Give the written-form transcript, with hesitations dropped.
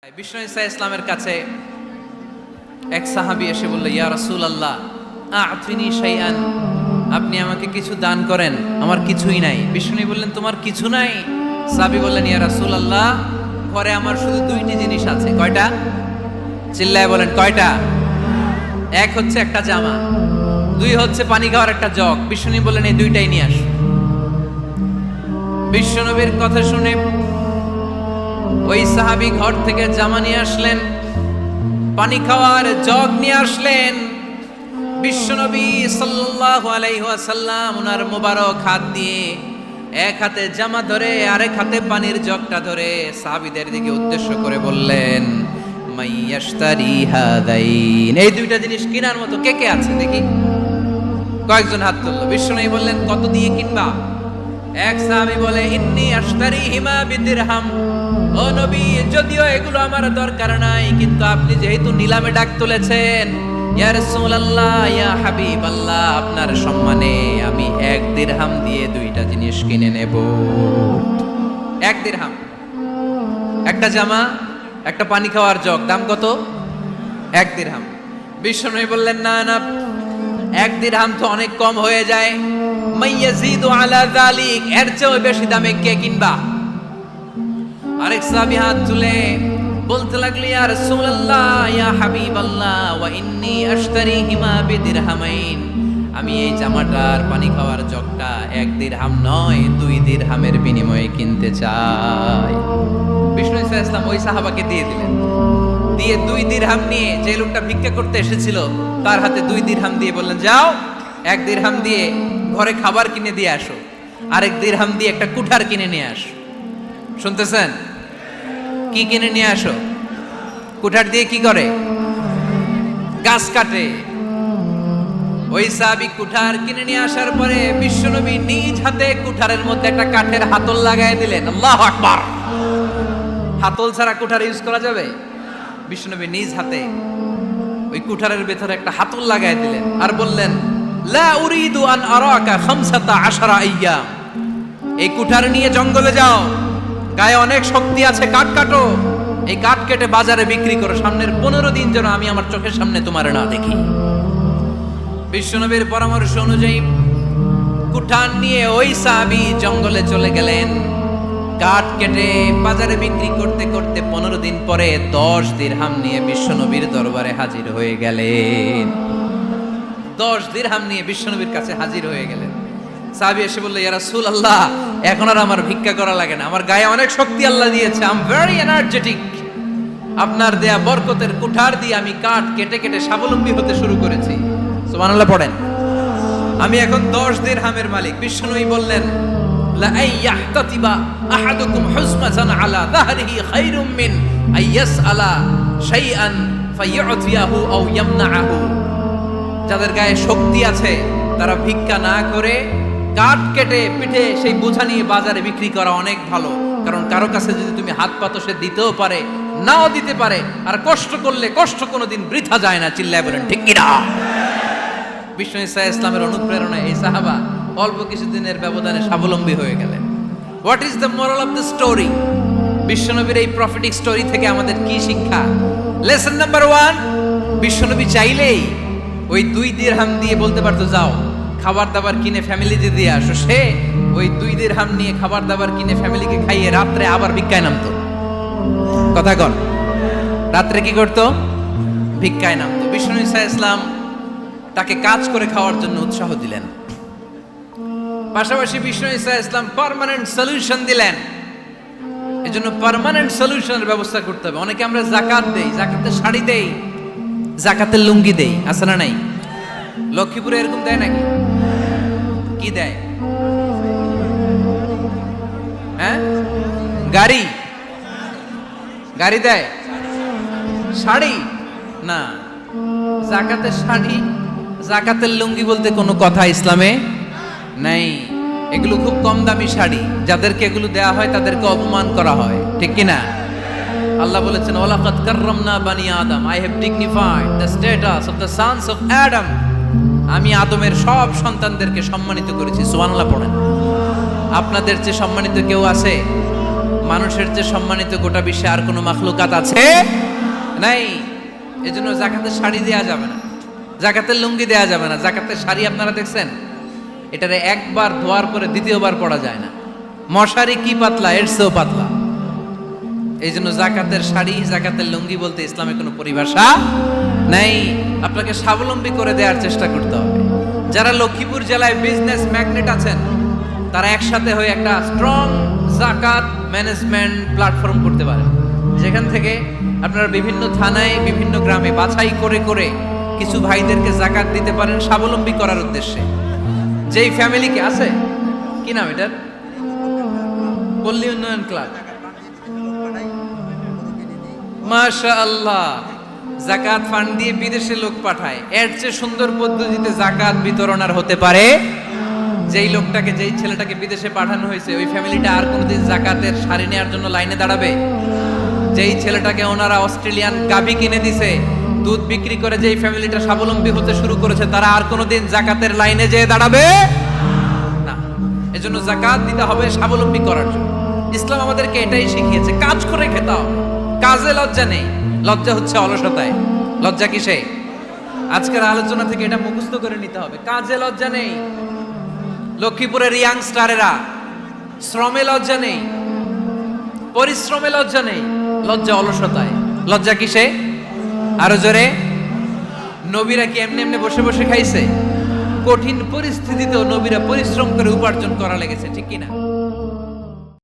বিষ্ণু ঈসা ইসলামের কাছে এক সাহাবী এসে বলল, ইয়া রাসূলুল্লাহ আ'তিনি শাইআন, আপনি আমাকে কিছু দান করেন, আমার কিছুই নাই। বিষ্ণু বললেন, তোমার কিছু নাই? সাহাবী বললেন, ইয়া রাসূলুল্লাহ ঘরে আমার শুধু দুইটি জিনিস আছে। কয়টা? চিল্লায় বলেন, কয়টা? এক হচ্ছে একটা জামা, দুই হচ্ছে পানি খাওয়ার একটা জগ। বিষ্ণু বললেন, এই দুইটাই নিয়ে আস। বিশ্বনবীর কথা শুনে ওই সাহাবী ঘর থেকে জামা নিয়ে আসলেন, পানি খাওয়ার জগ নিয়ে আসলেন। বিশ্বনবী সাল্লাল্লাহু আলাইহি ওয়াসাল্লাম ওনার মোবারক হাত দিয়ে এক হাতে জামা ধরে আরেক হাতে পানির জগটা ধরে সাহাবীদের দিকে উদ্দেশ্য করে বললেন, মাইয়াশতারি হাদাইন, এই দুইটা জিনিস কেনার মতো কে কে আছে দেখি? কয়েকজন হাত তুলল। বিশ্বনবী বললেন, কত দিয়ে কিনবা? এক সাহাবী বলে, ইন্নী আশতারিহিমা বিদিরহাম, ও নবী যদিও এগুলো আমার দরকার নাই, কিন্তু আপনি যেহেতু নিলামে ডাক তুলেছেন, ইয়া রাসূলুল্লাহ ইয়া হাবিবাল্লাহ, আপনার সম্মানে আমি 1 দিরহাম দিয়ে দুইটা জিনিস কিনে নেব। 1 দিরহাম, একটা জামা, একটা পানি খাওয়ার জগ, দাম কত? 1 দিরহাম। বিশ্বনবী বললেন, না না, 1 দিরহাম তো অনেক কম হয়ে যায়, মাইয়াজিদু আলা যালিক, এর চেয়ে বেশি দামে কে কিনবা? আরেক সাহাবী হাত তুলে বলতে লাগলো, ইয়া রাসূলুল্লাহ ইয়া হাবিবাল্লাহ ওয়া ইন্নী আশতারিহিমা বিদিরহামাইন, আমি এই জামাটার পানি খাওয়ার জগটা 1 দিরহাম নয় 2 দিরহামের বিনিময়ে কিনতে চাই। বিষ্ণু ঈসা ইসলাম ওই সাহাবাকে দিয়ে দিলেন। দিয়ে 2 দিরহাম নিয়ে যে লোকটা ভিক্ষা করতে এসেছিল তার হাতে 2 দিরহাম দিয়ে বললেন, যাও 1 দিরহাম দিয়ে ঘরে খাবার কিনে দিয়ে আসো, আর 1 দিরহাম দিয়ে একটা কুঠার কিনে নিয়ে আসো। শুনতেছেন? কি কিনে নিয়ে আসো? কুঠার দিয়ে কি করে? গাছ কাটে। ওই সাহাবী কুঠার কিনে নিয়ে আসার পরে বিশ্বনবী নিজ হাতে কুঠারের মধ্যে একটা কাঠের হাতল লাগাই দিলেন। আল্লাহু আকবার! হাতল ছাড়া কুঠার ইউজ করা যাবে? বিশ্বনবী নিজ হাতে ওই কুঠারের ভেতরে একটা হাতল লাগাই দিলেন আর বললেন, লা উরিদু আন আরাকা 15 আইয়াম, এই কুঠার নিয়ে জঙ্গলে যাও, গায়ে অনেক শক্তি আছে, কাঠ কাটো, এই কাঠ কেটে বাজারে বিক্রি করো, সামনের 15 দিন যেন আমি আমার চোখের সামনে তোমার না দেখি। বিশ্বনবীর পরামর্শ অনুযায়ী কুঠার নিয়ে ওই সাহাবী জঙ্গলে চলে গেলেন। কাঠ কেটে বাজারে বিক্রি করতে করতে 15 দিন পরে 10 দিরহাম নিয়ে বিশ্বনবীর দরবারে হাজির হয়ে গেলেন। 10 দিরহাম নিয়ে বিশ্বনবীর কাছে হাজির হয়ে গেলেন। সাহাবী এসে বলল, ইয়া রাসূলুল্লাহ এখন আর আমার ভিক্ষা করা লাগে না, আমার গায়ে অনেক শক্তি আল্লাহ দিয়েছে, আই এম ভেরি এনার্জেটিক, আপনার দেয়া বরকতের কুঠার দিয়ে আমি কাঠ কেটে কেটে স্বাবলম্বী হতে শুরু করেছি। সুবহানাল্লাহ পড়েন। আমি এখন 10 দিরহামের মালিক। বিশ্বনবী বললেন, লা আইয়াহতাতিবা আহাদুকুম হুজমাতান আলা যাহরিহি খায়রুম মিন আইয়াসআলা শাইআন ফায়ু'তিয়াহু আও ইয়ামনাহু, যাদের গায়ে শক্তি আছে তারা ভিক্ষা না করে কাঠ কেটে পিঠে সেই বোঝা নিয়ে বাজারে বিক্রি করা অনেক ভালো। কারণ কারো কাছে যদি তুমি হাত পাতো, সে দিতেও পারে নাও দিতে পারে, আর কষ্ট করলে কষ্ট কোনোদিন বৃথা যায় না। চিল্লায় বলেন ঠিক কি না? বিষ্ণু ঈসা ইসলামের অনুপ্রেরণায় এই সাহাবা অল্প কিছুদিনের ব্যবধানে স্বাবলম্বী হয়ে গেলেন। What is the moral of the story? বিশ্বনবীর এই প্রফেটিক স্টোরি থেকে আমাদের কি শিক্ষা? লেসন নাম্বার 1, বিশ্বনবী চাইলেই ওই 2 দিরহাম দিয়ে বলতে পারতো, যাও খাবার দাবার কিনে ফ্যামিলিতে দিয়ে আসো। সে ওই 2 দিরহাম নিয়ে খাবার দাবার কিনে ফ্যামিলিকে খাইয়ে রাত্রে আবার ভিক্ষায় নামতো। কথা কন, রাত্রে কি করতো? ভিক্ষায় নামতো। বিষ্ণু ঈসা ইসলাম তাকে কাজ করে খাওয়ার জন্য উৎসাহ দিলেন। পাশাপাশি বিষ্ণু ঈসা ইসলাম পার্মানেন্ট সলিউশন দিলেন। এজন্য পার্মানেন্ট সলিউশনের ব্যবস্থা করতে হবে। অনেকে আমরা যাকাত দেই, যাকাতের শাড়ি দেই, যাকাতের লুঙ্গি দেই, আছে না নাই? লক্ষ্মীপুরে এরকম দেয় নাকি? কি দেয়? হ্যাঁ, গাড়ি, গাড়ি দেয়, শাড়ি না। যাকাতের শাড়ি, যাকাতের লুঙ্গি বলতে কোনো কথা ইসলামে নাই। এগুলো খুব কম দামি শাড়ি, যাদেরকে এগুলো দেয়া হয় তাদেরকে অপমান করা হয়, ঠিক কি না? আল্লাহ বলেছেন, ওয়ালাকাদ কাররামনা বানি আদম, I have dignified the status of the sons of Adam, আমি আদমের সব সন্তানদেরকে সম্মানিত করেছি। সুবহানাল্লাহ পড়েন। আপনাদের চেয়ে সম্মানিত কেউ আছে? মানুষের যে সম্মানিত গোটা বিশ্বে আর কোনো মাখলুকাত আছে নাই। এজন্য জাকাতের শাড়ি দেয়া যাবে না, জাকাতের লুঙ্গি দেয়া যাবে না। জাকাতের শাড়ি আপনারা দেখছেন, এটারে একবার ধোয়ার পরে দ্বিতীয়বার পরা যায় না। মশারি কি পাতলা, এর চেয়েও পাতলা। এই জন্য জাকাতের শাড়ি, জাকাতের লুঙ্গি বলতে ইসলামে কোনো পরিভাষা নাই। আপনাকে স্বাবলম্বী করে দেওয়ার চেষ্টা করতে হবে। যারা লক্ষ্মীপুর জেলায় বিজনেস ম্যাগনেট আছেন, তারা একসাথে হয়ে একটা স্ট্রং জাকাত ম্যানেজমেন্ট প্ল্যাটফর্ম করতে পারেন, যেখান থেকে আপনারা বিভিন্ন থানায়, বিভিন্ন গ্রামে বাছাই করে করে কিছু ভাইদেরকে জাকাত দিতে পারেন স্বাবলম্বী করার উদ্দেশ্যে। যেই ফ্যামিলিকে আছে, কি নাম এটার, পল্লী উন্নয়ন ক্লাব, মাশাআল্লাহ, জাকাত ফান্ড দিয়ে বিদেশে লোক পাঠায়। এর চেয়ে সুন্দর পদ্ধতিতে জাকাত বিতরণ আর হতে পারে? যেই লোকটাকে, যেই ছেলেটাকে বিদেশে পাঠানো হয়েছে, ওই ফ্যামিলিটা আর কোনোদিন জাকাতের শাড়ি নেওয়ার জন্য লাইনে দাঁড়াবে? যেই ছেলেটাকে ওনারা অস্ট্রেলিয়ান গাভী কিনে দিছে, দুধ বিক্রি করে যেই ফ্যামিলিটা স্বাবলম্বী হতে শুরু করেছে, তারা আর কোনোদিন জাকাতের লাইনে যেয়ে দাঁড়াবে না। এজন্য জাকাত দিতে হবে স্বাবলম্বী করার জন্য। ইসলাম আমাদেরকে এটাই শিখিয়েছে, কাজ করে খেতে হবে। কাজে লজ্জা নেই, লজ্জা হচ্ছে অলসতায়। লজ্জা কিসে? আজকের আলোচনা থেকে এটা মুখস্থ করে নিতে হবে, কাজে লজ্জা নেই। লক্ষ্মীপুরের ইয়াংস্টারেরা শ্রমে লজ্জা নেই, পরিশ্রমে লজ্জা নেই, লজ্জা অলসতায়। লজ্জা কিসে? আরো জোরে। নবীরা কি এমনি এমনি বসে বসে খাইছে? কঠিন পরিস্থিতিতেও নবীরা পরিশ্রম করে উপার্জন করা লেগেছে, ঠিক কিনা?